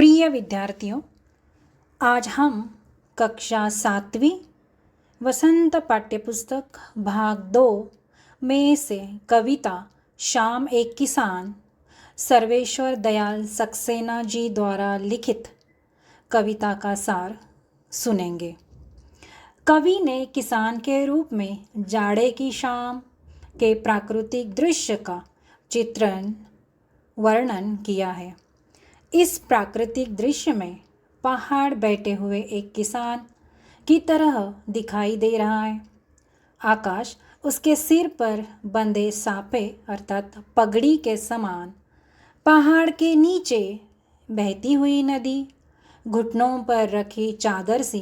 प्रिय विद्यार्थियों, आज हम कक्षा 7वीं वसंत पाठ्यपुस्तक भाग 2 में से कविता शाम एक किसान सर्वेश्वर दयाल सक्सेना जी द्वारा लिखित कविता का सार सुनेंगे। कवि ने किसान के रूप में जाड़े की शाम के प्राकृतिक दृश्य का चित्रण वर्णन किया है। इस प्राकृतिक दृश्य में पहाड़ बैठे हुए एक किसान की तरह दिखाई दे रहा है। आकाश उसके सिर पर बंधे साफे अर्थात पगड़ी के समान, पहाड़ के नीचे बहती हुई नदी, घुटनों पर रखी चादर सी,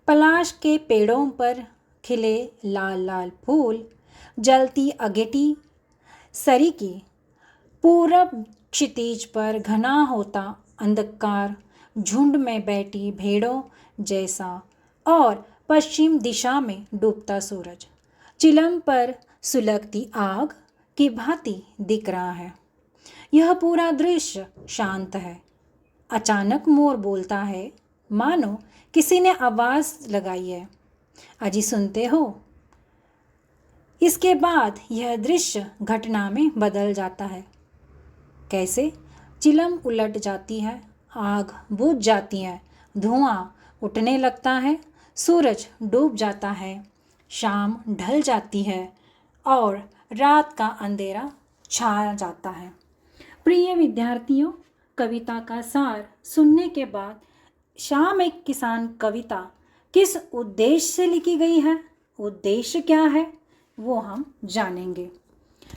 पलाश के पेड़ों पर खिले लाल लाल फूल, जलती अगेटी सरीकी, पूरब क्षितिज पर घना होता अंधकार, झुंड में बैठी भेड़ों जैसा और पश्चिम दिशा में डूबता सूरज चिलम पर सुलगती आग की भांति दिख रहा है। यह पूरा दृश्य शांत है। अचानक मोर बोलता है, मानो किसी ने आवाज लगाई है, अजी सुनते हो। इसके बाद यह दृश्य घटना में बदल जाता है। कैसे? चिलम उलट जाती है, आग बुझ जाती है, धुआं उठने लगता है, सूरज डूब जाता है, शाम ढल जाती है और रात का अंधेरा छा जाता है। प्रिय विद्यार्थियों, कविता का सार सुनने के बाद शाम एक किसान कविता किस उद्देश्य से लिखी गई है, उद्देश्य क्या है, वो हम जानेंगे।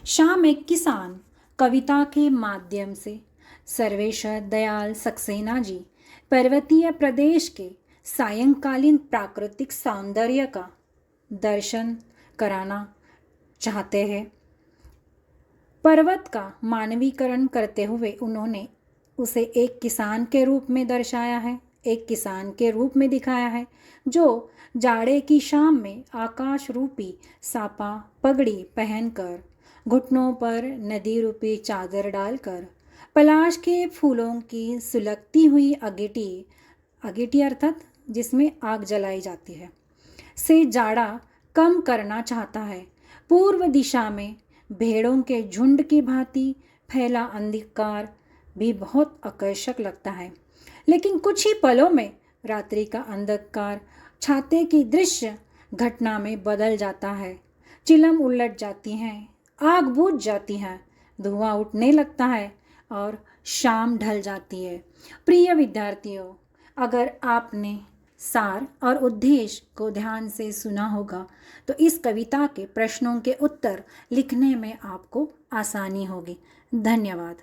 शाम एक किसान कविता के माध्यम से सर्वेश्वर दयाल सक्सेना जी पर्वतीय प्रदेश के सायंकालीन प्राकृतिक सौंदर्य का दर्शन कराना चाहते हैं। पर्वत का मानवीकरण करते हुए उन्होंने उसे एक किसान के रूप में दर्शाया है, एक किसान के रूप में दिखाया है जो जाड़े की शाम में आकाश रूपी सापा पगड़ी पहनकर, घुटनों पर नदी रूपी चादर डालकर, पलाश के फूलों की सुलगती हुई अगेटी अर्थात जिसमें आग जलाई जाती है, से जाड़ा कम करना चाहता है। पूर्व दिशा में भेड़ों के झुंड की भांति फैला अंधकार भी बहुत आकर्षक लगता है, लेकिन कुछ ही पलों में रात्रि का अंधकार छाते की दृश्य घटना में बदल जाता है। चिलम उलट जाती हैं, आग बुझ जाती है, धुआं उठने लगता है और शाम ढल जाती है। प्रिय विद्यार्थियों, अगर आपने सार और उद्देश्य को ध्यान से सुना होगा तो इस कविता के प्रश्नों के उत्तर लिखने में आपको आसानी होगी। धन्यवाद।